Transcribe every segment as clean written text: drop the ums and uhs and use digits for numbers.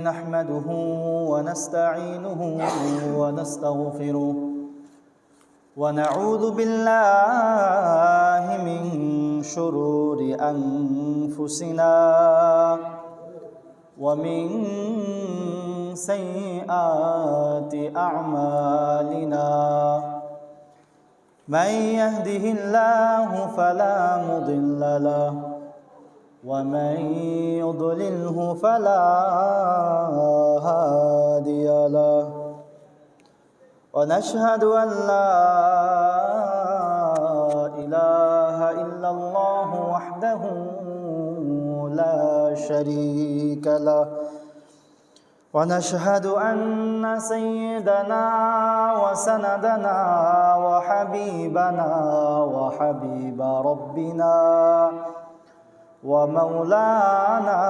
نحمده ونستعينه ونستغفره ونعوذ بالله من شرور أنفسنا ومن سيئات أعمالنا من يهده الله فلا مضل له ومن يضلله فلا هادي له ونشهد أن لا إله إلا الله وحده لا شريك له ونشهد أن سيدنا وسندنا وحبيبنا وحبيب ربنا ومولانا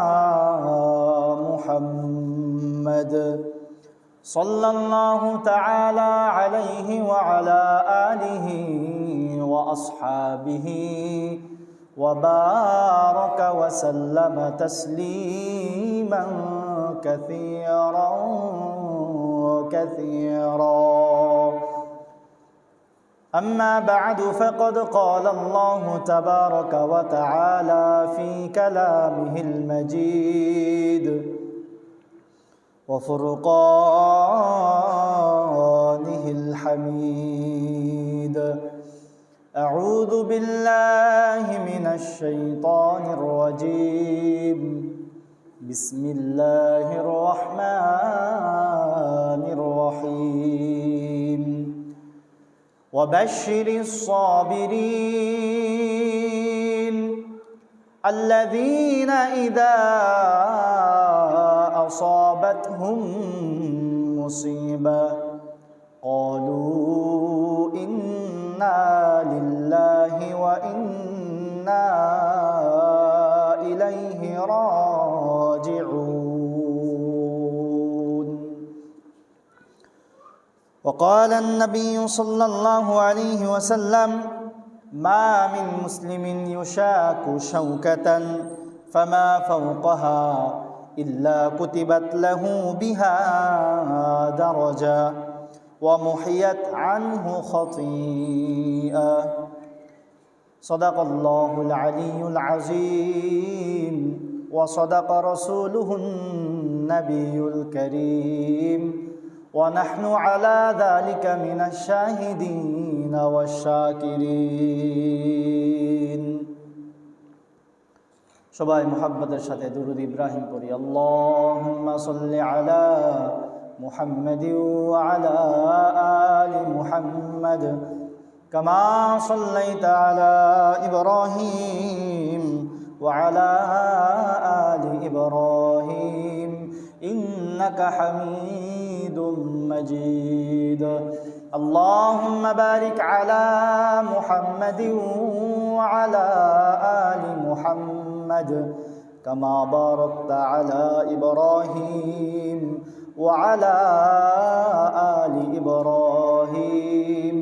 محمد صلى الله تعالى عليه وعلى آله وأصحابه وبارك وسلم تسليما كثيرا أما بعد فقد قال الله تبارك وتعالى في كلامه المجيد وفرقانه الحميد أعوذ بالله من الشيطان الرجيم بسم الله الرحمن الرحيم وبشر الصابرين الذين إذا أصابتهم مصيبة قالوا إنا لله وإنا إليه راجعون. وقال النبي صلى الله عليه وسلم ما من مسلم يشاك شوكة فما فوقها إلا كتبت له بها درجة ومحيت عنه خطيئة. صدق الله العلي العظيم وصدق رسوله النبي الكريم ونحن على ذلك من الشاهدين والشاكرين. সবাই মুহাব্বতের সাথে দুরূদ ইব্রাহিম পড়ি। আল্লাহুম্মা সাল্লি আলা মুহাম্মাদ ওয়া আলা আলি মুহাম্মাদ কামা সাল্লাইতা আলা ইব্রাহিম ওয়া আলা আলি ইব্রাহিম ইন্নাকা হামিদুম মাজিদ। আল্লাহুম্মা বারিক আলা মুহাম্মাদ ওয়া আলা আলি মুহাম্মাদ كما باركت على إبراهيم وعلى آل إبراهيم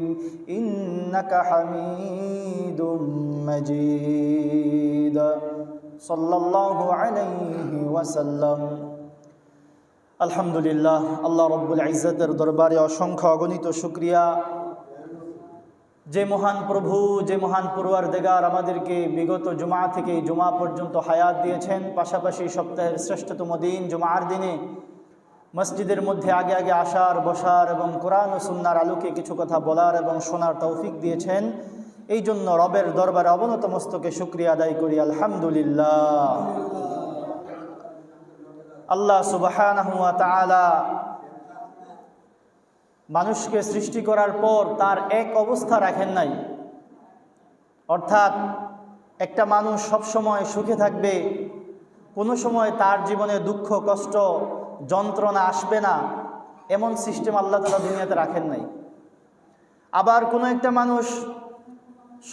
إنك حميد مجيد صلى الله عليه وسلم. আলহামদুলিল্লাহ, আল্লাহ রব্বুল ইজ্জতের দরবারে অসংখ্য অগণিত শুকরিয়া। যে মহান প্রভু, যে মহান পরওয়ারদিগার আমাদেরকে বিগত জুমা থেকে জুমা পর্যন্ত হায়াত দিয়েছেন, পাশাপাশি সপ্তাহের শ্রেষ্ঠতম দিন জুমার দিনে মসজিদের মধ্যে আগে আগে আসার, বসার এবং কোরআন ও সুন্নাহর আলোকে কিছু কথা বলার এবং শোনার তৌফিক দিয়েছেন। এই জন্য রবের দরবারে অবনত মস্তকে শুকরিয়া আদায় করি আলহামদুলিল্লাহ। আল্লাহ সুবহানাহু ওয়া তাআলা মানুষকে সৃষ্টি করার পর তার এক অবস্থা রাখেন নাই, অর্থাৎ একটা মানুষ সবসময় সুখে থাকবে, কোনো সময় তার জীবনে দুঃখ কষ্ট যন্ত্রণা আসবে না, এমন সিস্টেম আল্লাহ তাআলা দুনিয়াতে রাখেন নাই। আবার কোনো একটা মানুষ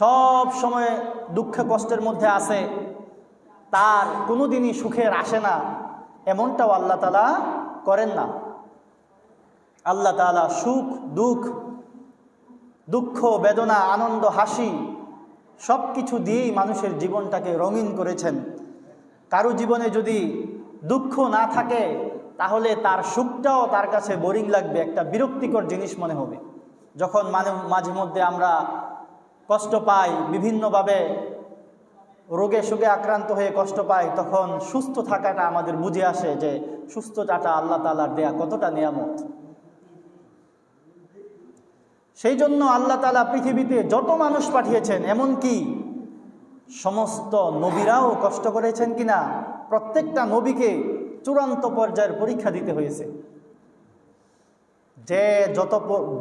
সব সময় দুঃখ কষ্টের মধ্যে আছে, তার কোনো দিনই সুখের আসে না, এমনটাও আল্লাহ তাআলা করেন না। আল্লাহ তাআলা সুখ দুঃখ, দুঃখ বেদনা আনন্দ হাসি সব কিছু দিয়েই মানুষের জীবনটাকে রঙিন করেছেন। কারো জীবনে যদি দুঃখ না থাকে তাহলে তার সুখটাও তার কাছে বোরিং লাগবে, একটা বিরক্তিকর জিনিস মনে হবে। যখন মাঝে মধ্যে আমরা কষ্ট পাই, বিভিন্নভাবে রোগে সুগে আক্রান্ত হয়ে কষ্ট পাই, তখন সুস্থ থাকাটা আমাদের বুঝে আসে যে সুস্থতাটা আল্লাহ তাআলার দেয়া কতটা নিয়ামত। সেই জন্য আল্লাহ তাআলা পৃথিবীতে যত মানুষ পাঠিয়েছেন, এমনকি সমস্ত নবীরাও কষ্ট করেছেন কিনা, প্রত্যেকটা নবীকে চূড়ান্ত পর্যায়ের পরীক্ষা দিতে হয়েছে। যে যত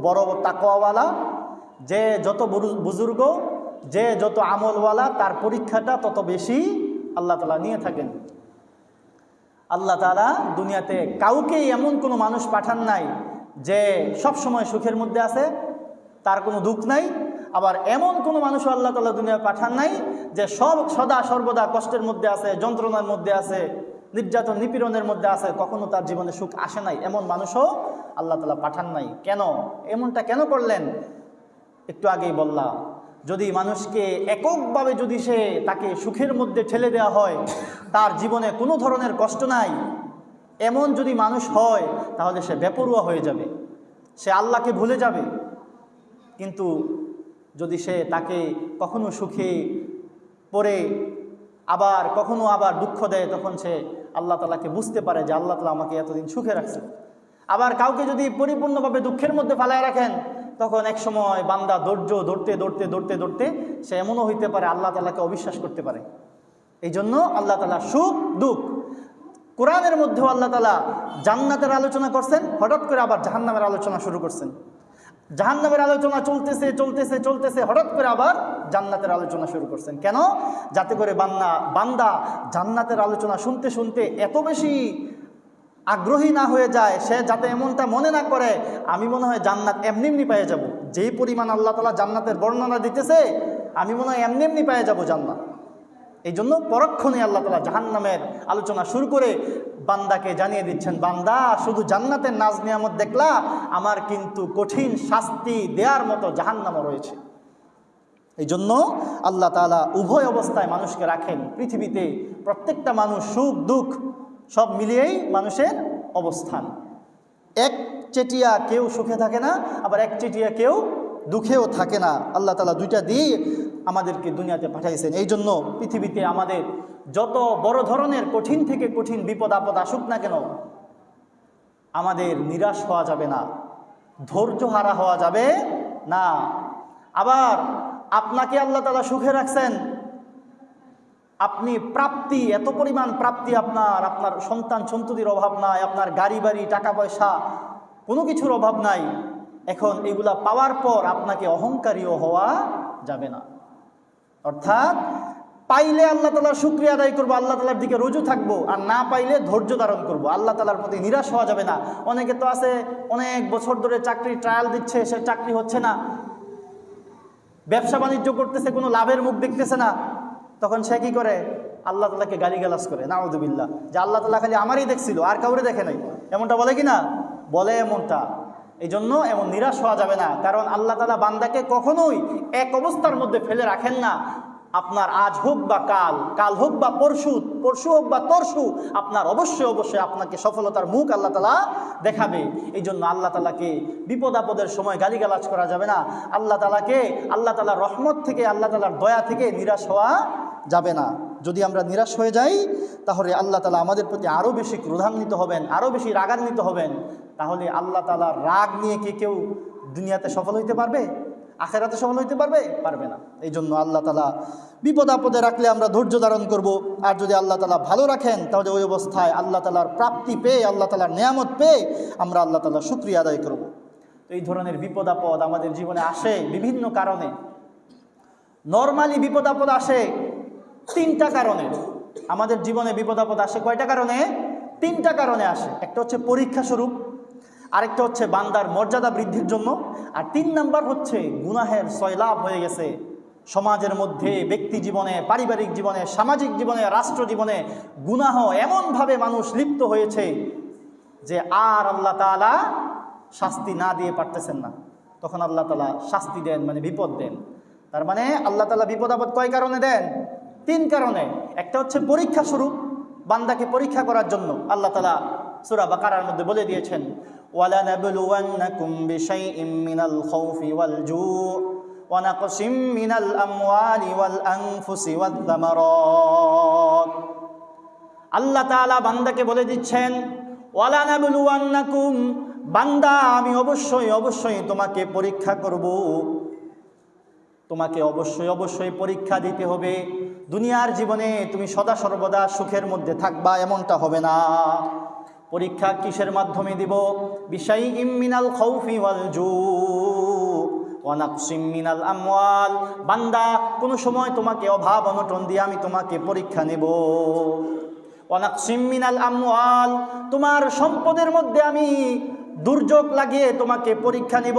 বড় তাকওয়াওয়ালা, যে যত বুজুর্গ, যে যত আমলওয়ালা, তার পরীক্ষাটা তত বেশি আল্লাহ তাআলা নিয়ে থাকেন। আল্লাহ তাআলা দুনিয়াতে কাউকে এমন কোনো মানুষ পাঠান নাই যে সব সময় সুখের মধ্যে আছে, তার কোনো দুঃখ নাই। আবার এমন কোনো মানুষও আল্লাহ তাআলা দুনিয়ায় পাঠান নাই যে সদা সর্বদা কষ্টের মধ্যে আছে, যন্ত্রণার মধ্যে আছে, নির্যাতন নিপীড়নের মধ্যে আছে, কখনো তার জীবনে সুখ আসে নাই, এমন মানুষও আল্লাহ তাআলা পাঠান নাই। কেন? এমনটা কেন করলেন? একটু আগেই বললাম, যদি মানুষকে এককভাবে যদি তাকে সুখের মধ্যে ঠেলে দেওয়া হয়, তার জীবনে কোনো ধরনের কষ্ট নাই, এমন যদি মানুষ হয়, তাহলে সে বেপরোয়া হয়ে যাবে, সে আল্লাহকে ভুলে যাবে। কিন্তু যদি তাকে কখনো সুখে পড়ে কখনো আবার দুঃখ দেয়, তখন সে আল্লাহ তাআলাকে বুঝতে পারে যে আল্লাহ তাআলা আমাকে এতদিন সুখে রাখছে। আবার কাউকে যদি পরিপূর্ণভাবে দুঃখের মধ্যে ফেলায় রাখেন, তখন এক সময় বান্দা ধৈর্য ধরতে সে এমনও হইতে পারে আল্লাহ তাআলাকে অবিশ্বাস করতে পারে। এই জন্য আল্লাহ তাআলা সুখ দুঃখ, কোরআনের মধ্যেও আল্লাহ তাআলা জান্নাতের আলোচনা করছেন, হঠাৎ করে আবার জাহান্নামের আলোচনা শুরু করছেন। জাহান্নামের আলোচনা চলতেছে, হঠাৎ করে আবার জান্নাতের আলোচনা শুরু করছেন। কেন? যাতে করে বান্দা জান্নাতের আলোচনা শুনতে শুনতে এত বেশি আগ্রহী না হয়ে যায়, সে যাতে এমনটা মনে না করে আমি মনে হয় জান্নাত এমনি পেয়ে যাব। যেই পরিমাণ আল্লাহ তাআলা জান্নাতের বর্ণনা দিতেছে, আমি মনে হয় এমনি পেয়ে যাব জান্নাত। এই জন্য পরক্ষণে আল্লাহ তাআলা জাহান্নামের আলোচনা শুরু করে বান্দাকে জানিয়ে দিচ্ছেন, বান্দা শুধু জান্নাতের নাজ নিয়ামত দেখলা, আমার কিন্তু কঠিন শাস্তি দেওয়ার মতো জাহান্নামও রয়েছে। এই জন্য আল্লাহ তাআলা উভয় অবস্থায় মানুষকে রাখেন। পৃথিবীতে প্রত্যেকটা মানুষ সুখ দুঃখ সব মিলিয়েই মানুষের অবস্থান। একচেটিয়া কেউ সুখে থাকে না, আবার একচেটিয়া কেউ দুঃখেও থাকে না। আল্লাহ তাআলা দুইটা দিয়ে আমাদেরকে দুনিয়াতে পাঠাইছেন। এই জন্য পৃথিবীতে আমাদের যত বড় ধরনের কঠিন থেকে কঠিন বিপদ আপদ আসুক না কেন, আমাদের নিরাশ হওয়া যাবে না, ধৈর্য হারা হওয়া যাবে না। আবার আপনাকে আল্লাহ তাআলা সুখে রাখছেন, আপনি প্রাপ্তি, এত পরিমাণ প্রাপ্তি, আপনার সন্তান সন্ততির অভাব নাই, আপনার গাড়ি বাড়ি টাকা পয়সা কোনো কিছুর অভাব নাই। এখন এগুলা পাওয়ার পর আপনাকে অহংকারীও হওয়া যাবে না। অর্থাৎ পাইলে আল্লাহ তাআলার শুকরিয়া আদায় করবো, আল্লাহ তাআলার দিকে রুজু থাকবো, আর না পাইলে ধৈর্য ধারণ করবো। আল্লাহ তাআলার প্রতি নিরাশ হওয়া যাবে না। অনেকে তো আছে অনেক বছর ধরে চাকরি ট্রায়াল দিচ্ছে, সে চাকরি হচ্ছে না, ব্যবসা বাণিজ্য করতেছে, কোনো লাভের মুখ দেখতেছে না, তখন সে কি করে? আল্লাহ তাআলাকে গালিগালাজ করে, নাউযুবিল্লাহ, যে আল্লাহ তাআলা খালি আমারই দেখছিল, আর কাউরে দেখে নাই। এমনটা বলে কি না? বলে এমনটা। এই জন্য এমন নিরাশ হওয়া যাবে না, কারণ আল্লাহ তাআলা বান্দাকে কখনোই এক অবস্থার মধ্যে ফেলে রাখেন না। আপনার আজ হোক বা কাল হোক বা পরশু হোক বা তরশু, আপনার অবশ্যই আপনাকে সফলতার মুখ আল্লাহ তাআলা দেখাবে। এই জন্য আল্লাহ তাআলাকে বিপদ আপদের সময় গালিগালাজ করা যাবে না। আল্লাহ তাআলার রহমত থেকে, আল্লাহ তাআলার দয়া থেকে নিরাশ হওয়া যাবে না। যদি আমরা নিরাশ হয়ে যাই, তাহলে আল্লাহ তাআলা আমাদের প্রতি আরও বেশি ক্রোধান্বিত হবেন, আরও বেশি রাগান্বিত হবেন। তাহলে আল্লাহ তাআলার রাগ নিয়ে কি কেউ দুনিয়াতে সফল হইতে পারবে? আখিরাতে সফল হইতে পারবে না। এই জন্য আল্লাহ তাআলা বিপদ আপদে রাখলে আমরা ধৈর্য ধারণ করব, আর যদি আল্লাহ তাআলা ভালো রাখেন, তাহলে ওই অবস্থায় আল্লাহ তাআলার প্রাপ্তি পেয়ে, আল্লাহ তাআলার নিয়ামত পেয়ে আমরা আল্লাহ তাআলার শুকরিয়া আদায় করব। তো এই ধরনের বিপদ আপদ আমাদের জীবনে আসে বিভিন্ন কারণে। নরমালি বিপদ আপদ আসে তিনটা কারণে। আমাদের জীবনে বিপদ আপদ আসে কয়টা কারণে? তিনটা কারণে আসে। একটা হচ্ছে পরীক্ষা স্বরূপ, আরেকটা হচ্ছে বান্দার মর্যাদা বৃদ্ধির জন্য, আর 3 নাম্বার হচ্ছে গুনাহের সয়লাভ হয়ে গেছে সমাজের মধ্যে, ব্যক্তি জীবনে, পারিবারিক জীবনে, সামাজিক জীবনে, রাষ্ট্র জীবনে গুনাহ এমনভাবে মানুষ লিপ্ত হয়েছে যে আর আল্লাহ তাআলা শাস্তি না দিয়ে পারতেছেন না। তখন আল্লাহ তাআলা শাস্তি দেন, মানে বিপদ দেন। তার মানে আল্লাহ তাআলা বিপদ আপদ কয় কারণে দেন? 3 কারণে। একটা হচ্ছে পরীক্ষা স্বরূপ, বান্দাকে পরীক্ষা করার জন্য আল্লাহ তাআলা সূরা বাকারার মধ্যে বলে দিয়েছেন, ওয়ালানাবলুওয়ান্নাকুম বিশাইইম মিনাল খাউফি ওয়াল জু' ওয়া নাকসিম মিনাল আমওয়ালি ওয়াল আনফুসি ওয়াত তামারাত। আল্লাহ তাআলা বান্দাকে বলে দিচ্ছেন, ওয়ালানাবলুওয়ান্নাকুম, বান্দা আমি অবশ্যই তোমাকে পরীক্ষা করব। তোমাকে অবশ্যই পরীক্ষা দিতে হবে। দুনিয়ার জীবনে তুমি সদা সর্বদা সুখের মধ্যে থাকবা এমনটা হবে না। পরীক্ষা কিসের মাধ্যমে দিব? বিশাইইম মিনাল খাউফি ওয়াল জু' ওয়া নাকসিম মিনাল আমওয়াল। বান্দা কোনো সময় তোমাকে অভাব অনটন দিয়ে আমি তোমাকে পরীক্ষা নেব। ওয়া নাকসিম মিনাল আমওয়াল, তোমার সম্পদের মধ্যে আমি দুর্যোগ লাগিয়ে তোমাকে পরীক্ষা নেব।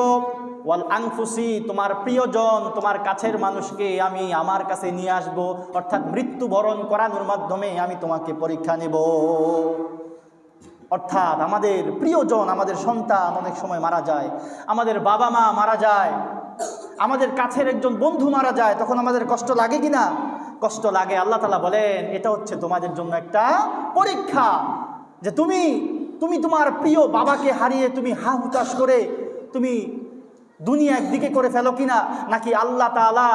ওয়াল আনফুসি, তোমার প্রিয়জন তোমার কাছের মানুষকে আমি আমার কাছে নিয়ে আসব, অর্থাৎ মৃত্যুবরণ করানোর মাধ্যমে আমি তোমাকে পরীক্ষা নেব। অর্থাৎ আমাদের প্রিয়জন, আমাদের সন্তান অনেক সময় মারা যায়, আমাদের বাবা মা মারা যায়, আমাদের কাছের একজন বন্ধু মারা যায়, তখন আমাদের কষ্ট লাগে কি না? কষ্ট লাগে। আল্লাহ তাআলা বলেন এটা হচ্ছে তোমাদের জন্য একটা পরীক্ষা, যে তুমি তোমার প্রিয় বাবাকে হারিয়ে তুমি হা হুতাশ করে তুমি দুনিয়া একদিকে করে ফেলো কিনা, নাকি আল্লাহ তাআলা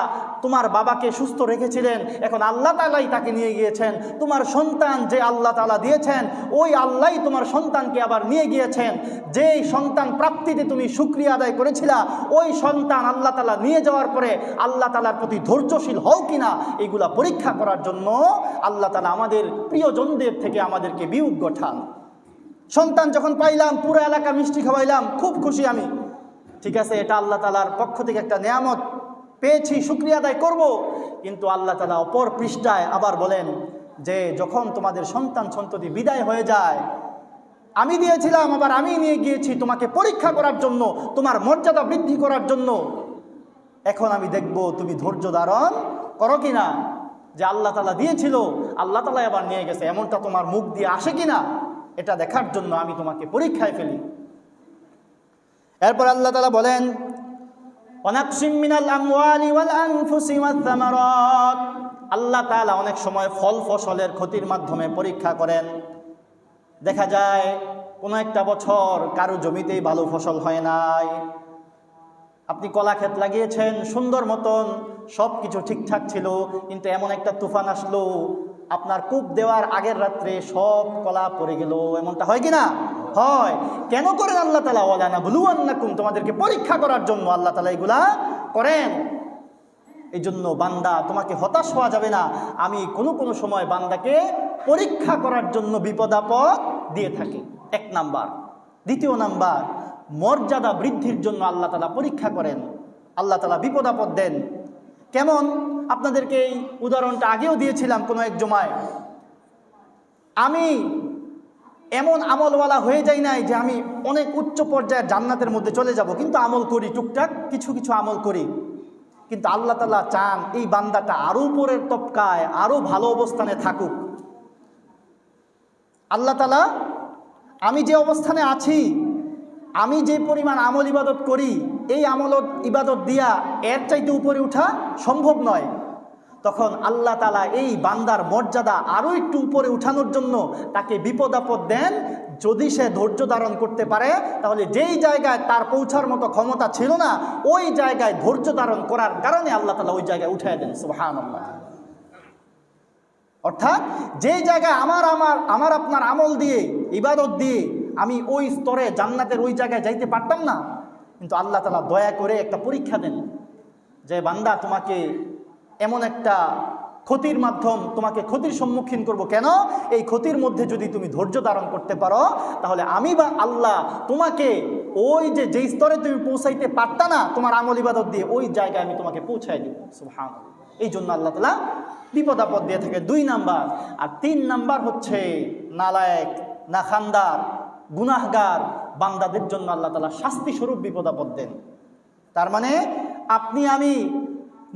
তোমার বাবাকে সুস্থ রেখেছিলেন, এখন আল্লাহ তাআলাই তাকে নিয়ে গিয়েছেন। তোমার সন্তান যে আল্লাহ তাআলা দিয়েছেন, ওই আল্লাহই তোমার সন্তানকে আবার নিয়ে গিয়েছেন। যেই সন্তান প্রাপ্তিতে তুমি শুকরিয়া আদায় করেছিলা, ওই সন্তান আল্লাহ তাআলা নিয়ে যাওয়ার পরে আল্লাহ তাআলার প্রতি ধৈর্যশীল হও কিনা, এইগুলা পরীক্ষা করার জন্য আল্লাহ তাআলা আমাদের প্রিয়জনদের থেকে আমাদেরকে বিয়োগ গঠান। সন্তান যখন পাইলাম, পুরো এলাকা মিষ্টি খাওয়াইলাম, খুব খুশি আমি, ঠিক আছে, এটা আল্লাহ তাআলার পক্ষ থেকে একটা নেয়ামত পেয়েছি, শুকরিয়া আদায় করব। কিন্তু আল্লাহ তাআলা অপর পৃষ্ঠায় আবার বলেন যে যখন তোমাদের সন্তান সন্ততি বিদায় হয়ে যায়, আমি দিয়েছিলাম, আবার আমি নিয়ে গিয়েছি তোমাকে পরীক্ষা করার জন্য, তোমার মর্যাদা বৃদ্ধি করার জন্য। এখন আমি দেখব তুমি ধৈর্য ধারণ করো কিনা। যে আল্লাহ তাআলা দিয়েছিল, আল্লাহ তাআলা আবার নিয়ে গেছে, এমনটা তোমার মুখ দিয়ে আসে কিনা, এটা দেখার জন্য আমি তোমাকে পরীক্ষায় ফেলি। এরপর আল্লাহ তাআলা বলেন, ওয়ানাকসিম মিনাল আমওয়ালি ওয়াল আনফুসি ওয়াত তামারাত। আল্লাহ তাআলা অনেক সময় ফল ফসলের ক্ষতির মাধ্যমে পরীক্ষা করেন। দেখা যায় কোনো একটা বছর কারো জমিতেই ভালো ফসল হয় নাই, আপনি কলা ক্ষেত লাগিয়েছেন সুন্দর মতন, সব কিছু ঠিকঠাক ছিল, কিন্তু এমন একটা তুফান আসলো, আপনার কূপ দেওয়ার আগের রাত্রে সব কলা পড়ে গেল। এমনটা হয় কিনা? হয়। কেন করেন আল্লাহ তাআলা? ওয়ালানাবলুওয়ান্নাকুম, তোমাদেরকে পরীক্ষা করার জন্য আল্লাহ তাআলা এগুলা করেন। এই জন্য বান্দা তোমাকে হতাশ হওয়া যাবে না। আমি কোনো সময় বান্দাকে পরীক্ষা করার জন্য বিপদ আপদ দিয়ে থাকি, এক নাম্বার। দ্বিতীয় নাম্বার, মর্যাদা বৃদ্ধির জন্য আল্লাহ তাআলা পরীক্ষা করেন, আল্লাহ তাআলা বিপদ আপদ দেন। কেমন? আপনাদেরকে এই উদাহরণটা আগেও দিয়েছিলাম কোনো এক জমায়। আমি এমন আমলওয়ালা হয়ে যাই নাই যে আমি অনেক উচ্চ পর্যায়ের জান্নাতের মধ্যে চলে যাব, কিন্তু আমল করি, টুকটাক কিছু আমল করি। কিন্তু আল্লাহ তাআলা চান এই বান্দাটা আরো উপরের তবকায়, আরো ভালো অবস্থানে থাকুক। আল্লাহ তাআলা, আমি যে অবস্থানে আছি, আমি যে পরিমাণ আমল ইবাদত করি, এই আমল ইবাদত দিয়া এর চাইতে উপরে ওঠা সম্ভব নয়। তখন আল্লাহ তাআলা এই বান্দার মর্যাদা আরও একটু উপরে উঠানোর জন্য তাকে বিপদ আপদ দেন। যদি সে ধৈর্য ধারণ করতে পারে, তাহলে যেই জায়গায় তার পৌঁছার মতো ক্ষমতা ছিল না, ওই জায়গায় ধৈর্য ধারণ করার কারণে আল্লাহ তাআলা ওই জায়গায় উঠায় দেন। সুবহানাল্লাহ। অর্থাৎ যেই জায়গায় আমার আপনার আমল দিয়ে, ইবাদত দিয়ে আমি ওই স্তরে জান্নাতের ওই জায়গায় যাইতে পারতাম না, কিন্তু আল্লাহ তাআলা দয়া করে একটা পরীক্ষা দেন যে বান্দা তোমাকে এমন একটা ক্ষতির মাধ্যম, তোমাকে ক্ষতির সম্মুখীন করব। কেন? এই ক্ষতির মধ্যে যদি তুমি ধৈর্য ধারণ করতে পারো, তাহলে আমি বা আল্লাহ তোমাকে ওই যেই স্তরে তুমি পৌঁছাইতে পারতা না তোমার আমল ইবাদত দিয়ে, ওই জায়গায় আমি তোমাকে পৌঁছায় দিব। সুবহানাল্লাহ। এই জন্য আল্লাহ তাআলা বিপদ আপদ দিয়ে থাকে, 2 নাম্বার। আর 3 নাম্বার হচ্ছে নালায়েক, নাখানদার, গুনাহগার বান্দাদের জন্য আল্লাহ তাআলা শাস্তি স্বরূপ বিপদ আপদ দেন। তার মানে আপনি আমি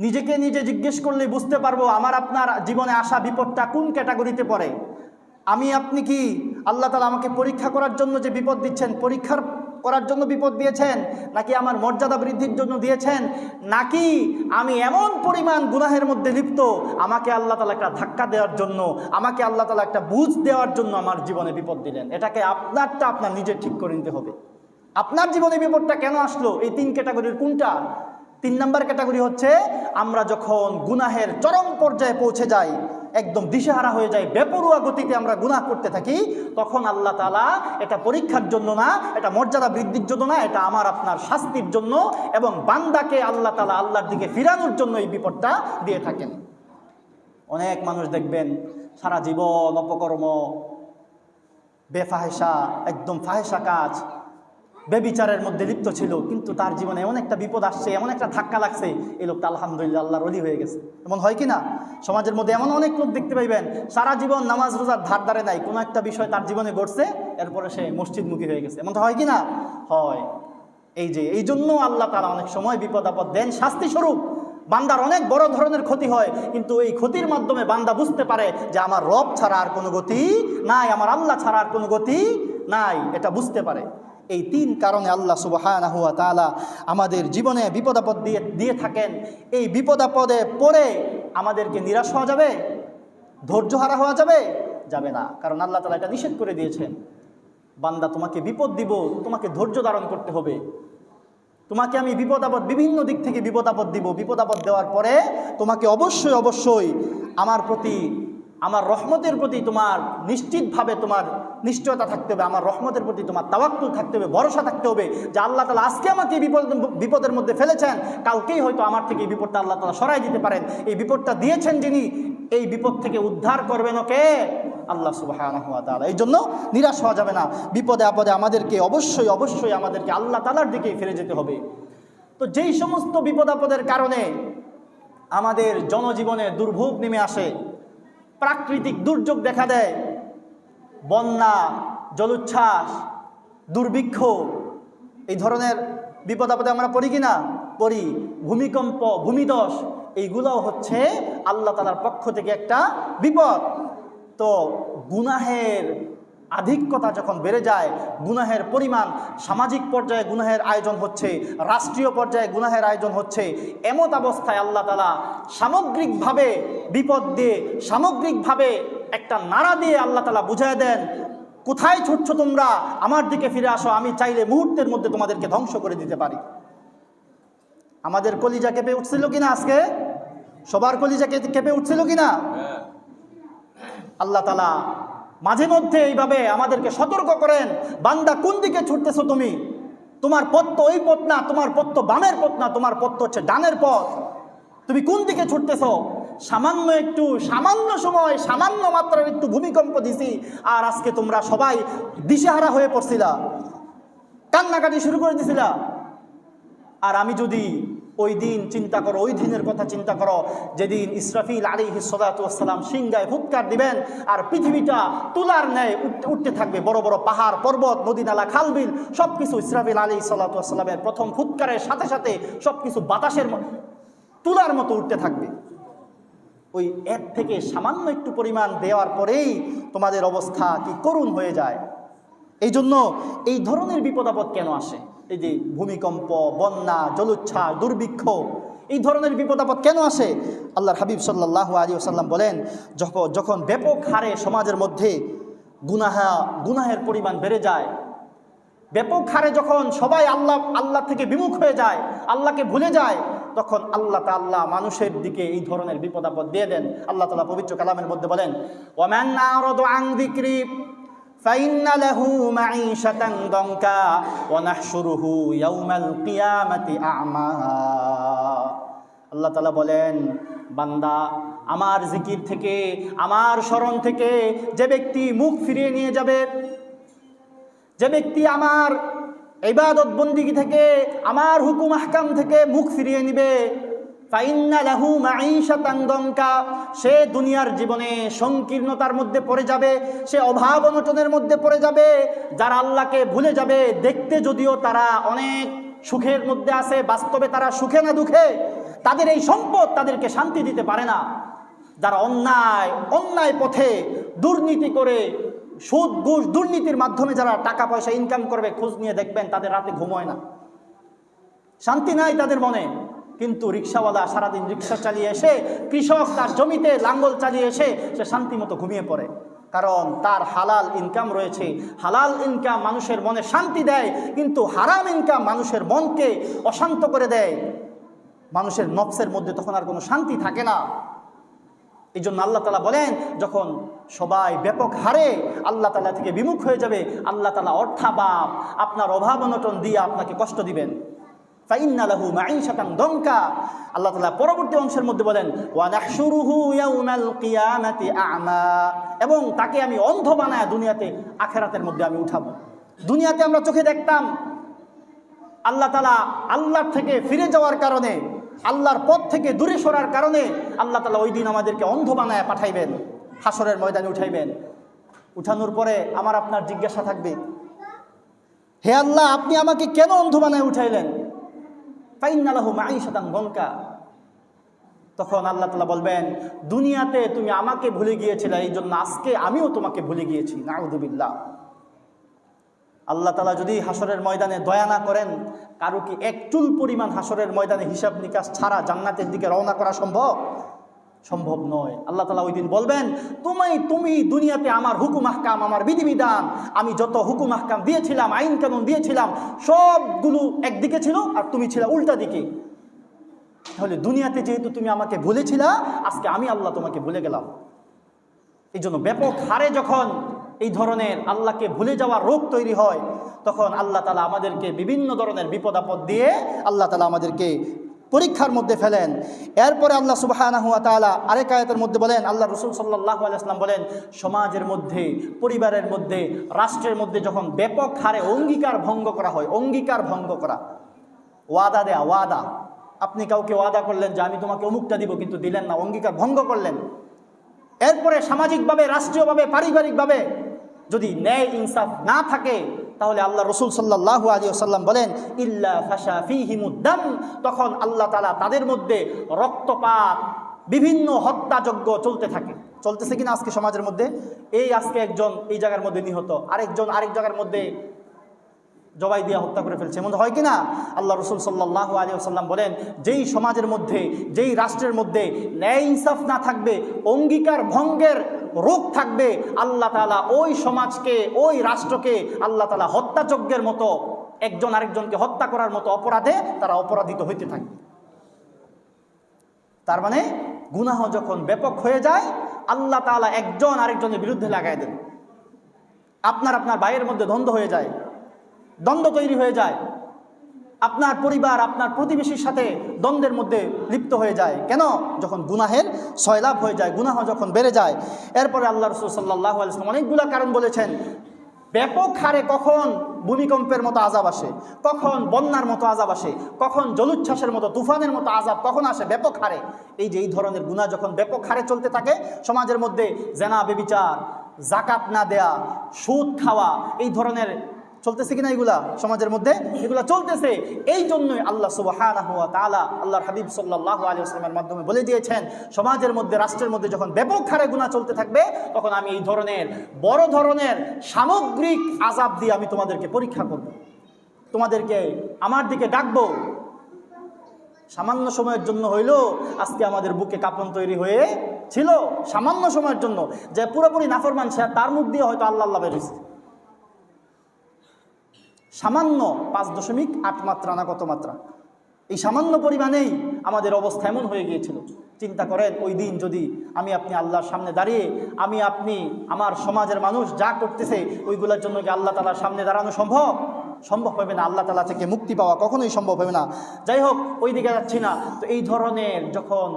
নিজেকে নিজে জিজ্ঞেস করলে বুঝতে পারবো আমার আপনার জীবনে আসা বিপদটা কোন ক্যাটাগরিতে পড়ে। আমি আপনি কি আল্লাহ তাআলা আমাকে পরীক্ষা করার জন্য যে বিপদ দিচ্ছেন, পরীক্ষার করার জন্য বিপদ দিয়েছেন, নাকি আমার মর্যাদা বৃদ্ধির জন্য দিয়েছেন, নাকি আমি এমন পরিমাণ গুনাহের মধ্যে লিপ্ত আমাকে আল্লাহ তাআলা একটা ধাক্কা দেওয়ার জন্য, আমাকে আল্লাহ তাআলা একটা বুঝ দেওয়ার জন্য আমার জীবনে বিপদ দিলেন? এটাকে আপনারটা আপনার নিজে ঠিক করে নিতে হবে। আপনার জীবনে বিপদটা কেন আসলো? এই 3 ক্যাটাগরির কোনটা? 3 নম্বর ক্যাটাগরি হচ্ছে আমরা যখন গুনাহের চরম পর্যায়ে পৌঁছে যাই, একদম দিশেহারা হয়ে যায়, বেপরোয়া গতিতে আমরা গুনাহ করতে থাকি, তখন আল্লাহ তাআলা এটা পরীক্ষার জন্য না, এটা মর্যাদা বৃদ্ধির জন্য না, এটা আমার আপনার শাস্তির জন্য এবং বান্দাকে আল্লাহ তাআলা আল্লাহর দিকে ফিরানোর জন্য এই বিপদটা দিয়ে থাকেন। অনেক মানুষ দেখবেন সারা জীবন অপকর্ম, বেফাহেশা, একদম ফাহেশা কাজ, বেবিচারের মধ্যে লিপ্ত ছিল, কিন্তু তার জীবনে এমন একটা বিপদ আসছে, এমন একটা ধাক্কা লাগছে, এই লোকটা আলহামদুলিল্লাহ আল্লাহর ওলি হয়ে গেছে। এমন হয় কি না? সমাজের মধ্যে এমন অনেক লোক দেখতে পাইবেন সারা জীবন নামাজ রোজার ধার ধারে নাই, কোনো একটা বিষয় তার জীবনে ঘটছে, এরপরে সে মসজিদমুখী হয়ে গেছে। এমনটা হয় কি না? হয়। এই জন্য আল্লাহ তাআলা অনেক সময় বিপদ আপদ দেন শাস্তি স্বরূপ। বান্দার অনেক বড় ধরনের ক্ষতি হয়, কিন্তু এই ক্ষতির মাধ্যমে বান্দা বুঝতে পারে যে আমার রব ছাড়া আর কোনো গতি নাই, আমার আল্লাহ ছাড়া আর কোনো গতি নাই, এটা বুঝতে পারে। এই 3 কারণে আল্লাহ সুবহানাহু ওয়া তাআলা আমাদের জীবনে বিপদ আপদ দিয়ে থাকেন। এই বিপদ আপদে পড়ে আমাদেরকে নিরাশ হওয়া যাবে? ধৈর্যহারা হওয়া যাবে? যাবে না, কারণ আল্লাহ তাআলা এটা নিষেধ করে দিয়েছেন। বান্দা তোমাকে বিপদ দিব, তোমাকে ধৈর্য ধারণ করতে হবে। তোমাকে আমি বিপদ আপদ, বিভিন্ন দিক থেকে বিপদ আপদ দিব, বিপদ আপদ দেওয়ার পরে তোমাকে অবশ্যই অবশ্যই আমার প্রতি, আমার রহমতের প্রতি তোমার নিশ্চিতভাবে তোমার নিশ্চয়তা থাকতে হবে, আমার রহমতের প্রতি তোমার তাওয়াক্কুল থাকতে হবে, ভরসা থাকতে হবে যে আল্লাহ তাআলা আজকে আমাকে বিপদের মধ্যে ফেলেছেন, কালকেই হয়তো আমার থেকে এই বিপদটা আল্লাহ তাআলা সরাই দিতে পারেন। এই বিপদটা দিয়েছেন যিনি, এই বিপদ থেকে উদ্ধার করবেন কে? আল্লাহ সুবহানাহু ওয়া তাআলা। এই জন্য নিরাশ হওয়া যাবে না। বিপদে আপদে আমাদেরকে অবশ্যই অবশ্যই আমাদেরকে আল্লাহ তাআলার দিকেই ফিরে যেতে হবে। তো যেই সমস্ত বিপদ আপদের কারণে আমাদের জনজীবনে দুর্ভোগ নেমে আসে, প্রাকৃতিক দুর্যোগ দেখা দেয়, বন্যা, জলোচ্ছ্বাস, দুর্ভিক্ষ, এই ধরনের বিপদ আপদে আমরা পড়ি কি না? পড়ি। ভূমিকম্প, ভূমিধস, এইগুলোও হচ্ছে আল্লাহ তাআলার পক্ষ থেকে একটা বিপদ। তো গুনাহের আধিক্যতা যখন বেড়ে যায়, গুনাহের পরিমাণ, সামাজিক পর্যায়ে গুনাহের আয়োজন হচ্ছে, রাষ্ট্রীয় পর্যায়ে গুনাহের আয়োজন হচ্ছে, এমত অবস্থায় আল্লাহ তাআলা সামগ্রিকভাবে বিপদ দিয়ে, সামগ্রিকভাবে একটা নাড়া দিয়ে আল্লাহ তাআলা বুঝায় দেন, কোথায় ছুটছো তোমরা? আমার দিকে ফিরে আসো, আমি চাইলে মুহূর্তের মধ্যে তোমাদেরকে ধ্বংস করে দিতে পারি। আমাদের কলিজা কেঁপে উঠছিল কিনা? আজকে সবার কলিজা কেঁপে উঠছিল কিনা? আল্লাহ তাআলা মাঝে মধ্যে এইভাবে আমাদেরকে সতর্ক করেন, বান্দা কোন দিকে ছুটতেছো তুমি? তোমার পথ তো ওই পথ না, তোমার পথ তো বামের পথ না, তোমার পথ হচ্ছে ডানের পথ। তুমি কোন দিকে ছুটতেছো? সামান্য একটু, সামান্য সময়, সামান্য মাত্রার একটু ভূমিকম্প দিছি, আর আজকে তোমরা সবাই দিশেহারা হয়ে পড়ছিলা, কান্নাকাটি শুরু করে দিছিলা। আর আমি যদি ওই দিন চিন্তা করো, ওই দিনের কথা চিন্তা করো যেদিন ইসরাফিল আলাইহিস সালাতু ওয়াস সালাম সিংহায় ফুৎকার দিবেন, আর পৃথিবীটা তুলার ন্যায় উঠতে থাকবে, বড় বড় পাহাড় পর্বত, নদী নালা, খালবিল সবকিছু ইসরাফিল আলাইহিস সালাতু ওয়াস সালামের প্রথম ফুৎকারের সাথে সাথে সবকিছু বাতাসের তুলার মতো উঠতে থাকবে। ওই এক থেকে সামান্য একটু পরিমাণ দেওয়ার পরেই তোমাদের অবস্থা কি করুণ হয়ে যায়। এই জন্য এই ধরনের বিপদ আপদ কেন আসে? এই যে ভূমিকম্প, বন্যা, জলোচ্ছ্বাস, দুর্ভিক্ষ, এই ধরনের বিপদ আপদ কেন আসে? আল্লাহর হাবিব সাল্লাল্লাহু আলাইহি ওয়াসাল্লাম বলেন, যখন ব্যাপক হারে সমাজের মধ্যে গুনাহের পরিমাণ বেড়ে যায়, ব্যাপক হারে যখন সবাই আল্লাহ থেকে বিমুখ হয়ে যায়, আল্লাহকে ভুলে যায়, তখন আল্লাহ তাআলা মানুষের দিকে এই ধরনের বিপদ আপদ দিয়ে দেন। আল্লাহ তাআলা পবিত্র কালামের মধ্যে বলেন, ওয়ামান আরাদু আন যিকরি ফাইন্না লাহু মাঈশাতান দানকা ওয়া নাহশুরুহু ইয়াওমাল কিয়ামাতি আ'মা। আল্লাহ তাআলা বলেন, বান্দা আমার জিকির থেকে, আমার স্মরণ থেকে যে ব্যক্তি মুখ ফিরিয়ে নিয়ে যাবে, যে ব্যক্তি আমার ইবাদত বন্দিগি থেকে, আমার হুকুম আহকাম থেকে মুখ ফিরিয়ে নিবে, ফাইন্না লাহু মাঈশাতান দানকা, সে দুনিয়ার জীবনে সংকীর্ণতার মধ্যে পড়ে যাবে, সে অভাব অনটনের মধ্যে পড়ে যাবে। যারা আল্লাহকে ভুলে যাবে, দেখতে যদিও তারা অনেক সুখের মধ্যে আছে, বাস্তবে তারা সুখে না দুঃখে, তাদের এই সম্পদ তাদেরকে শান্তি দিতে পারে না। যারা অন্যায় পথে দুর্নীতি করে সুদ ঘুষ দুর্নীতির মাধ্যমে যারা টাকা পয়সা ইনকাম করবে, খোঁজ নিয়ে দেখবেন তাদের রাতে ঘুম হয় না, শান্তি নাই তাদের মনে। কিন্তু রিক্সাওয়ালা সারাদিন রিক্সা চালিয়ে এসে, কৃষক তার জমিতে লাঙ্গল চালিয়ে এসে সে শান্তি মতো ঘুমিয়ে পড়ে, কারণ তার হালাল ইনকাম রয়েছে। হালাল ইনকাম মানুষের মনে শান্তি দেয়, কিন্তু হারাম ইনকাম মানুষের মনকে অশান্ত করে দেয়। মানুষের নফসের মধ্যে তখন আর কোনো শান্তি থাকে না। এই জন্য আল্লাহ তাআলা বলেন, যখন সবাই ব্যাপক হারে আল্লাহ তাআলা থেকে বিমুখ হয়ে যাবে, আল্লাহ তাআলা অর্থাভাব, আপনার অভাব অনটন দিয়ে আপনাকে কষ্ট দিবেন। ফাইন্না লাহু মাঈশাতান দনকা। আল্লাহ তাআলা পরবর্তী অংশের মধ্যে বলেন, ওয়া নাহশুরুহু ইয়াউমাল কিয়ামাতি আ'মা, এবং তাকে আমি অন্ধ বানায় দুনিয়াতে আখিরাতের মধ্যে আমি উঠাবো। দুনিয়াতে আমরা চোখে দেখতাম, আল্লাহ তাআলা আল্লাহর থেকে ফিরে যাওয়ার কারণে, আল্লাহর পথ থেকে দূরে সরার কারণে আল্লাহ তাআলা ওই দিন আমাদেরকে অন্ধ বানায় পাঠাইবেন, হাসরের ময়দানে উঠাইবেন। উঠানোর পরে আমার আপনার জিজ্ঞাসা থাকবে, হে আল্লাহ, আপনি আমাকে কেন অন্ধ বানায় উঠাইলেন? ফাইন্না লাহু মাঈশাতান দনকা। তখন আল্লাহ তাআলা বলবেন, দুনিয়াতে তুমি আমাকে ভুলে গিয়েছিলে, এই জন্য আজকে আমিও তোমাকে ভুলে গিয়েছি। নাউযুবিল্লাহ। আল্লাহ তাআলা যদি হাসরের ময়দানে দয়া না করেন, কারো কি এক চুল পরিমাণ হাসরের ময়দানে হিসাব নিকাশ ছাড়া জান্নাতের দিকে রওনা করা সম্ভব? সম্ভব নয়। আল্লাহ তাআলা ওই দিন বলবেন, তুমি দুনিয়াতে আমার হুকুম আহকাম, আমার বিধিবিধান, আমি যত হুকুম আহকাম দিয়েছিলাম, আইন কানুন দিয়েছিলাম, সবগুলো একদিকে ছিল আর তুমি ছিল উল্টা দিকে। তাহলে দুনিয়াতে যেহেতু তুমি আমাকে ভুলেছিলা, আজকে আমি আল্লাহ তোমাকে ভুলে গেলাম। এই জন্য ব্যাপক হারে যখন এই ধরনের আল্লাহকে ভুলে যাওয়ার রোগ তৈরি হয়, তখন আল্লাহ তাআলা আমাদেরকে বিভিন্ন ধরনের বিপদ আপদ দিয়ে আল্লাহ তাআলা আমাদেরকে পরীক্ষার মধ্যে ফেলেন। এরপরে আল্লাহ সুবহানাহু ওয়া তাআলা আরেক আয়াতের মধ্যে বলেন, আল্লাহ রাসূল সাল্লাল্লাহু আলাইহি ওয়াসাল্লাম বলেন, সমাজের মধ্যে, পরিবারের মধ্যে, রাষ্ট্রের মধ্যে যখন ব্যাপক হারে অঙ্গীকার ভঙ্গ করা হয়, অঙ্গীকার ভঙ্গ করা, ওয়াদা দেয়া, ওয়াদা, আপনি কাউকে ওয়াদা করলেন যে আমি তোমাকে অমুকটা দিব, কিন্তু দিলেন না, অঙ্গীকার ভঙ্গ করলেন। এরপরে সামাজিকভাবে, রাষ্ট্রীয়ভাবে, পারিবারিকভাবে যদি ন্যায় ইনসাফ না থাকে, তাহলে আল্লাহ রাসূল সাল্লাল্লাহু আলাইহি ওয়াসাল্লাম বলেন, ইল্লা ফাশা ফীহিমুদ্দাম, তখন আল্লাহ তাআলা তাদের মধ্যে রক্তপাত, বিভিন্ন হত্যাযজ্ঞ চলতে থাকে। চলতেছে কিনা আজকে সমাজের মধ্যে? এই আজকে একজন এই জায়গার মধ্যে নিহত, আরেকজন আরেক জায়গার মধ্যে জবাই দিয়ে হত্যা করে ফেলছে, এমন হয় কিনা? আল্লাহ রাসূল সাল্লাল্লাহু আলাইহি ওয়াসাল্লাম বলেন, যেই সমাজের মধ্যে, যেই রাষ্ট্রের মধ্যে ন্যায় ইনসাফ না থাকবে, অঙ্গীকার ভঙ্গের রোগ থাকবে, আল্লাহ তাআলা ওই সমাজকে, ওই রাষ্ট্রকে আল্লাহ তাআলা হত্যাযজ্ঞের মতো, একজন আরেকজনকে হত্যা করার মতো অপরাধে তারা অপরাধিত হইতে থাকবে। তার মানে গুনাহ যখন ব্যাপক হয়ে যায়, আল্লাহ তাআলা একজন আরেকজনের বিরুদ্ধে লাগায় দেন। আপনার ভাইয়ের মধ্যে দ্বন্দ্ব হয়ে যায়, দ্বন্দ্ব তৈরি হয়ে যায়, আপনার পরিবার, আপনার প্রতিবেশীর সাথে দ্বন্দ্বের মধ্যে লিপ্ত হয়ে যায়। কেন? যখন গুনাহের সয়লাভ হয়ে যায়, গুনাহ যখন বেড়ে যায়। এরপরে আল্লাহ রাসূল সাল্লাল্লাহু আলাইহি ওয়াসাল্লাম অনেকগুলো কারণ বলেছেন। ব্যাপক হারে কখন ভূমিকম্পের মতো আযাব আসে, কখন বন্যার মতো আযাব আসে, কখন জলোচ্ছ্বাসের মতো, তুফানের মতো আযাব কখন আসে? ব্যাপক হারে। এই যে এই ধরনের গুনাহ যখন ব্যাপক হারে চলতে থাকে সমাজের মধ্যে, জেনা, ব্যভিচার, যাকাত না দেয়া, সুদ খাওয়া, এই ধরনের চলতেছে কিনা এগুলা সমাজের মধ্যে? এগুলা চলতেছে। এই জন্যই আল্লাহ সুবহানাহু ওয়া তাআলা আল্লাহর হাবিব সাল্লাল্লাহু আলাইহি ওয়াসাল্লামের মাধ্যমে বলে দিয়েছেন, সমাজের মধ্যে, রাষ্ট্রের মধ্যে যখন ব্যাপক হারে গুনাহ চলতে থাকবে, তখন আমি এই ধরনের বড় ধরনের সামগ্রিক আযাব দিয়ে আমি তোমাদেরকে পরীক্ষা করব, তোমাদেরকে আমার দিকে ডাকবো। সামান্য সময়ের জন্য হইলো আজকে আমাদের বুকে কাঁপন তৈরি হয়ে ছিল, সামান্য সময়ের জন্য, যে পুরোপুরি নাফরমান সে, তার মুখ দিয়ে হয়তো আল্লাহ আল্লাহ বেরিয়েছে। সামান্য 5.8 মাত্রা না কত মাত্রা, এই সামান্য পরিমাণেই আমাদের অবস্থা এমন হয়ে গিয়েছিল। চিন্তা করেন, ওই দিন যদি আমি আপনি আল্লাহর সামনে দাঁড়িয়ে, আমি আপনি, আমার সমাজের মানুষ যা করতেছে, ওইগুলোর জন্য কি আল্লাহ তাআলার সামনে দাঁড়ানো সম্ভব? সম্ভব হবে না। আল্লাহ তাআলা থেকে মুক্তি পাওয়া কখনোই সম্ভব হবে না। যাই হোক, ওই দিকে যাচ্ছি না। তো এই ধরনের যখন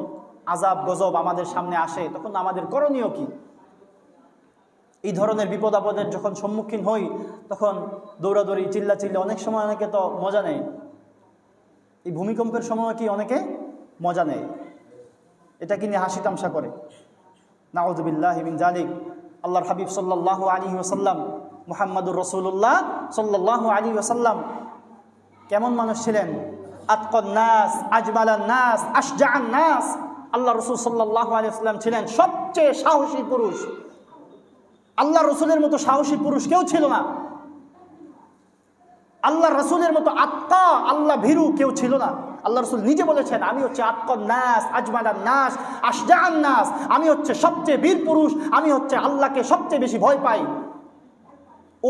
আযাব গজব আমাদের সামনে আসে, তখন আমাদের করণীয় কি? এই ধরনের বিপদ আপদের যখন সম্মুখীন হই, তখন দৌড়াদৌড়ি, চিল্লাচিল্লি, অনেক সময় অনেকে তো মজা নেয়। এই ভূমিকম্পের সময় কি অনেকে মজা নেয়, এটা কি নিয়ে হাসি তামসা করে। নাউযুবিল্লাহি মিন যালিক। আল্লাহর হাবিব সাল্লাল্লাহু আলাইহি ওয়াসাল্লাম, মুহাম্মাদুর রাসূলুল্লাহ সাল্লাল্লাহু আলাইহি ওয়াসাল্লাম কেমন মানুষ ছিলেন? আতকান নাস, আজমালান নাস, আশজাআন নাস। আল্লাহ রাসূল সাল্লাল্লাহু আলাইহি ওয়াসাল্লাম ছিলেন সবচেয়ে সাহসী পুরুষ, আল্লাহ রসুলের মতো সাহসী পুরুষ কেউ ছিল না, আল্লাহ রসুলের মতো আত্মা আল্লাহ ভীরু কেউ ছিল না। আল্লাহ রসুল নিজে বলেছেন, আমি হচ্ছে আত্মন নাস আজমাদান নাস আশজাআন নাস, আমি হচ্ছে সবচেয়ে বীর পুরুষ, আমি হচ্ছে আল্লাহকে সবচেয়ে বেশি ভয় পাই।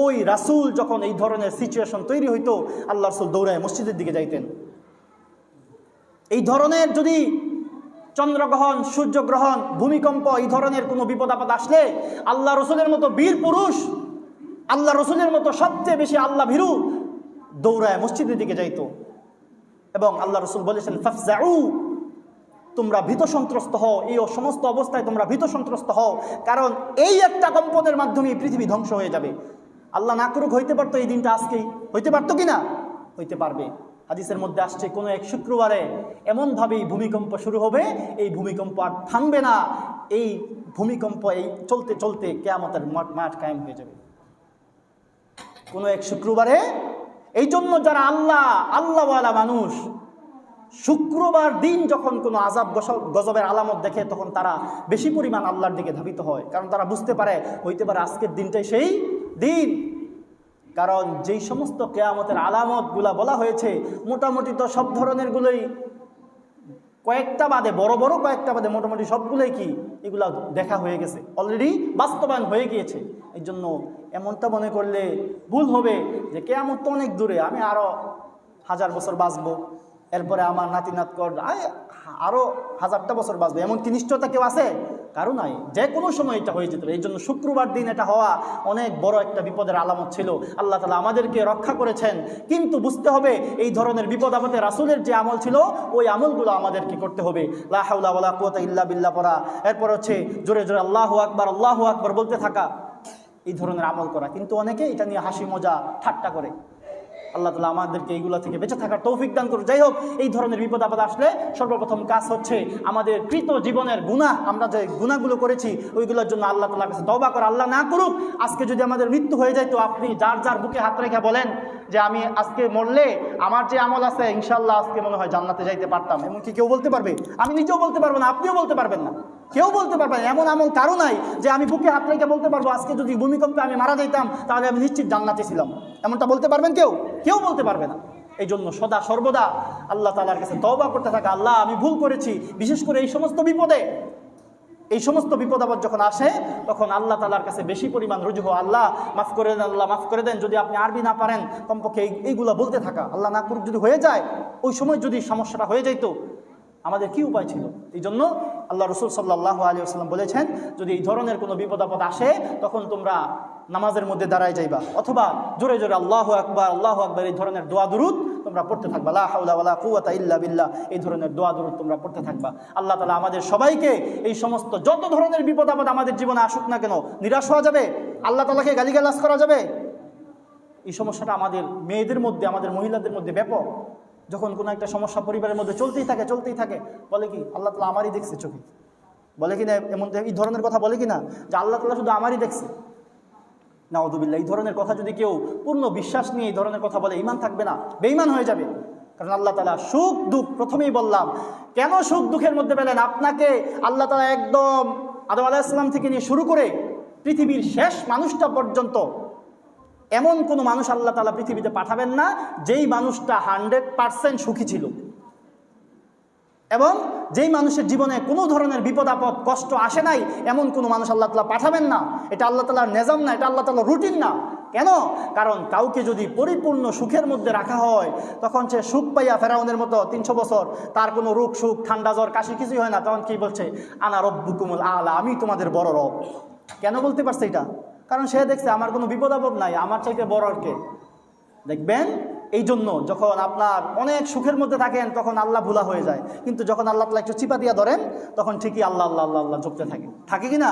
ওই রাসূল যখন এই ধরনের সিচুয়েশন তৈরি হইতো, আল্লাহ রসুল দৌড়ায় মসজিদের দিকে যাইতেন। এই ধরনের যদি চন্দ্রগ্রহণ, সূর্যগ্রহণ, ভূমিকম্প, এই ধরনের কোনো বিপদ আপদ আসলে আল্লাহ রসুলের মতো বীর পুরুষ, আল্লাহ রসুলের মতো সবচেয়ে বেশি আল্লাহ ভীরু দৌড়ায় মসজিদের দিকে যাইতো। এবং আল্লাহ রসুল বলেছেন, ফাফজাউ, তোমরা ভীত সন্ত্রস্ত হও, এই সমস্ত অবস্থায় তোমরা ভীত সন্ত্রস্ত হও, কারণ এই একটা কম্পনের মাধ্যমে পৃথিবী ধ্বংস হয়ে যাবে। আল্লাহ না করুক হইতে পারতো এই দিনটা আজকেই, হইতে পারতো কিনা? হইতে পারবে। হাদিসের মধ্যে আসছে, কোনো এক শুক্রবারে এমনভাবেই ভূমিকম্প শুরু হবে, এই ভূমিকম্প আর থামবে না, এই ভূমিকম্প এই চলতে চলতে কিয়ামতের মাঠ কায়েম হয়ে যাবে কোনো এক শুক্রবারে। এই জন্য যারা আল্লাহওয়ালা মানুষ, শুক্রবার দিন যখন কোনো আযাব গজবের আলামত দেখে, তখন তারা বেশি পরিমাণ আল্লাহর দিকে ধাবিত হয়, কারণ তারা বুঝতে পারে হইতে পারে আজকের দিনটাই সেই দিন। কারণ যেই সমস্ত কিয়ামতের আলামতগুলা বলা হয়েছে, মোটামুটি তো সব ধরনের গুলোই কয়েকটা বাদে, বড় বড় কয়েকটা বাদে মোটামুটি সবগুলোই কি এগুলা দেখা হয়ে গেছে, অলরেডি বাস্তবায়ন হয়ে গিয়েছে। এই জন্য এমনটা মনে করলে ভুল হবে যে কিয়ামত তো অনেক দূরে, আমি আরো 1000 বছর বাঁচবো, এরপরে আমার নাতি নাতকর আরো 1000টা বছর বাঁচবে, এমন কি নিশ্চয়তা কেউ আছে? কারো নাই। যে কোনো সময় এটা হয়ে যেত। এই জন্য শুক্রবার দিন এটা হওয়া অনেক বড় একটা বিপদের আলামত ছিল। আল্লাহ তাআলা আমাদেরকে রক্ষা করেছেন, কিন্তু বুঝতে হবে এই ধরনের বিপদ আপদে রাসূলের যে আমল ছিল, ওই আমলগুলো আমাদেরকে করতে হবে। লা হাওলা ওয়ালা কুওয়াতা ইল্লা বিল্লাহ পড়া, এরপর হচ্ছে জোরে জোরে আল্লাহু আকবার বলতে থাকা, এই ধরনের আমল করা। কিন্তু অনেকে এটা নিয়ে হাসি মজা ঠাট্টা করে। আল্লাহ তাআলা আমাদেরকে এইগুলো থেকে বেঁচে থাকার তৌফিক দান করুন। যাই হোক, এই ধরনের বিপদ আপদ আসলে সর্বপ্রথম কাজ হচ্ছে আমাদের কৃত জীবনের গুনাহ, আমরা যে গুনাহগুলো করেছি ওইগুলোর জন্য আল্লাহ তাআলার কাছে তওবা করা। আল্লাহ না করুক আজকে যদি আমাদের মৃত্যু হয়ে যায়, তো আপনি যার যার বুকে হাত রেখে বলেন যে আমি আজকে মরলে আমার যে আমল আছে ইনশাআল্লাহ আজকে মনে হয় জান্নাতে যাইতে পারতাম। এমনকি কেউ বলতে পারবে? আমি নিজেও বলতে পারবো না, আপনিও বলতে পারবেন না, কেউ বলতে পারবে না। এমন আমল কারো নাই যে আমি বুকে হাত রেখে বলতে পারবো আজকে যদি ভূমিকম্পে আমি মারা যাইতাম তাহলে আমি নিশ্চিত জান্নাতে ছিলাম। এমনটা বলতে পারবেন কেউ? কেউ বলতে পারবে না। এই জন্য সদা সর্বদা আল্লাহ তাআলার কাছে তওবা করতে থাকা, আল্লাহ আমি ভুল করেছি। বিশেষ করে এই সমস্ত বিপদে, এই সমস্ত বিপদ আপদ যখন আসে, তখন আল্লাহ তাআলার কাছে বেশি পরিমাণ রুজু হওয়া, আল্লাহ মাফ করে দেন, আল্লাহ মাফ করে দেন। যদি আপনি আরবি না পারেন, কমপক্ষে এইগুলো বলতে থাকা। আল্লাহ না করুক যদি হয়ে যায়, ওই সময় যদি সমস্যাটা হয়ে যাইত, আমাদের কি উপায় ছিল? এই জন্য আল্লাহ রাসূল সাল্লাল্লাহু আলাইহি ওয়াসাল্লাম বলেছেন, যদি এই ধরনের কোনো বিপদ আপদ আসে, তখন তোমরা নামাজের মধ্যে দাঁড়ায় যাইবা, অথবা জোরে জোরে আল্লাহু আকবার এই ধরনের দোয়া দুরূদ তোমরা পড়তে থাকবা। লা হাওলা ওয়ালা কুওয়াতা ইল্লা বিল্লাহ, এই ধরনের দোয়া দুরূদ তোমরা পড়তে থাকবা। আল্লাহ তাআলা আমাদের সবাইকে এই সমস্ত যত ধরনের বিপদ আপদ আমাদের জীবনে আসুক না কেন, নিরাশ হওয়া যাবে? আল্লাহ তাআলাকে গালিগালাজ করা যাবে? এই সমস্যাটা আমাদের মেয়েদের মধ্যে, আমাদের মহিলাদের মধ্যে ব্যাপক। যখন কোনো একটা সমস্যা পরিবারের মধ্যে চলতেই থাকে, বলে কি আল্লাহ তাআলা আমারই দেখছে চোখে, বলে কি না? এমন এই ধরনের কথা বলে কি না যে আল্লাহ তাআলা শুধু আমারই দেখছে? নাউযুবিল্লাহ। এই ধরনের কথা যদি কেউ পূর্ণ বিশ্বাস নিয়ে এই ধরনের কথা বলে, ঈমান থাকবে না, বেঈমান হয়ে যাবে। কারণ আল্লাহ তাআলা সুখ দুঃখ, প্রথমেই বললাম কেন সুখ দুঃখের মধ্যে পেলেন আপনাকে। আল্লাহ তাআলা একদম আদম আলাইহিস সালাম থেকে নিয়ে শুরু করে পৃথিবীর শেষ মানুষটা পর্যন্ত এমন কোনো মানুষ আল্লাহ তাআলা পৃথিবীতে পাঠাবেন না যেই মানুষটা 100% সুখী ছিল, এবং যেই মানুষের জীবনে কোনো ধরনের বিপদ আপদ কষ্ট আসে নাই, এমন কোনো মানুষ আল্লাহ তাআলা পাঠাবেন না। এটা আল্লাহ তাআলার নিজাম না, এটা আল্লাহ তাআলার রুটিন না। কেন? কারণ কাউকে যদি পরিপূর্ণ সুখের মধ্যে রাখা হয়, তখন সে সুখ পাইয়া ফেরাউনের মতো 300 বছর তার কোনো রোগ সুখ ঠান্ডা জ্বর কাশি কিছুই হয় না, তখন কি বলছে? আনা রব্বুকুমুল আলা, আমি তোমাদের বড় রব। কেন বলতে পারছে এটা? কারণ সে দেখছে আমার কোনো বিপদ আপদ নাই, আমার চাইতে বড় আর কে? দেখবেন এই জন্য যখন আপনার অনেক সুখের মধ্যে থাকেন, তখন আল্লাহ ভুলা হয়ে যায়, কিন্তু যখন আল্লাহ তাআলা একটু চিপা দিয়া ধরেন, তখন ঠিকই আল্লাহ আল্লাহ আল্লাহ আল্লাহ জপতে থাকে কি না?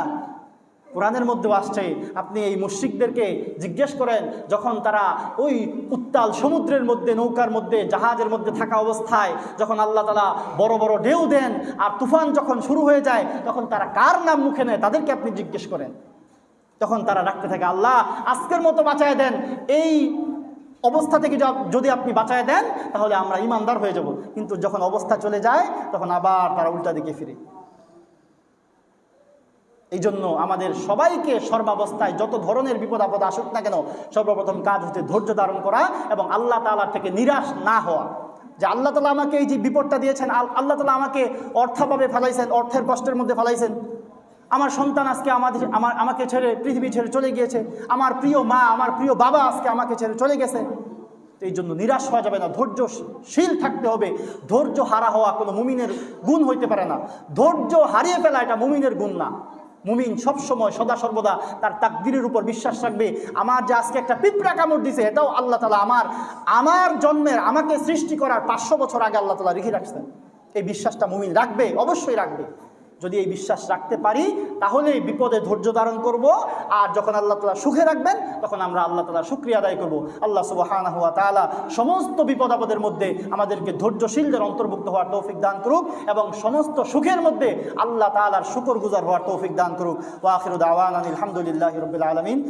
কোরআনের মধ্যেও আসছে, আপনি এই মুশরিকদেরকে জিজ্ঞেস করেন, যখন তারা ওই উত্তাল সমুদ্রের মধ্যে, নৌকার মধ্যে, জাহাজের মধ্যে থাকা অবস্থায় যখন আল্লাহ তাআলা বড় বড় ঢেউ দেন আর তুফান যখন শুরু হয়ে যায়, তখন তারা কার নাম মুখে নেয় তাদেরকে আপনি জিজ্ঞেস করেন। তখন তারা রাখতে থাকে, আল্লাহ আজকের মতো বাঁচায় দেন, এই অবস্থা থেকে যদি আপনি বাঁচায় দেন তাহলে আমরা ঈমানদার হয়ে যাব। কিন্তু যখন অবস্থা চলে যায়, তখন আবার তারা উল্টা দিকে ফিরে। এই জন্য আমাদের সবাইকে সর্বাবস্থায় যত ধরনের বিপদ আপদ আসুক না কেন, সর্বপ্রথম কাজ হচ্ছে ধৈর্য ধারণ করা এবং আল্লাহ তাআলা থেকে নিরাশ না হওয়া। যে আল্লাহ তাআলা আমাকে এই যে বিপদটা দিয়েছেন, আল্লাহ তাআলা আমাকে অর্থাভাবে ফেলাইছেন, অর্থের কষ্টের মধ্যে ফেলাইছেন, আমার সন্তান আজকে আমাকে ছেড়ে পৃথিবী ছেড়ে চলে গিয়েছে, আমার প্রিয় মা আমার প্রিয় বাবা আজকে আমাকে ছেড়ে চলে গেছে। তো এই জন্য নিরাশ হওয়া যাবে না, ধৈর্যশীল থাকতে হবে। ধৈর্য হারা হওয়া কোনো মুমিনের গুণ হইতে পারে না। ধৈর্য হারিয়ে ফেলা এটা মুমিনের গুণ না। মুমিন সবসময় সদা সর্বদা তার তাকদীরের উপর বিশ্বাস রাখবে। আমার যে আজকে একটা পিঁপড়া কামড় দিছে, এটাও আল্লাহ তাআলা আমার জন্মের, আমাকে সৃষ্টি করার 500 বছর আগে আল্লাহ তাআলা রেখে রাখছেন। এই বিশ্বাসটা মুমিন রাখবে, অবশ্যই রাখবে। যদি এই বিশ্বাস রাখতে পারি তাহলে বিপদে ধৈর্য ধারণ করব, আর যখন আল্লাহ তাআলা সুখে রাখবেন তখন আমরা আল্লাহ তাআলার শুকরিয়া আদায় করব। আল্লাহ সুবহানাহু ওয়া তাআলা সমস্ত বিপদ আপদের মধ্যে আমাদেরকে ধৈর্যশীলদের অন্তর্ভুক্ত হওয়ার তৌফিক দান করুক এবং সমস্ত সুখের মধ্যে আল্লাহ তাআলার শুকরগুজার হওয়ার তৌফিক দান করুক। ওয়া আখিরু দাওয়ানা আলহামদুলিল্লাহি রাব্বিল আলামিন।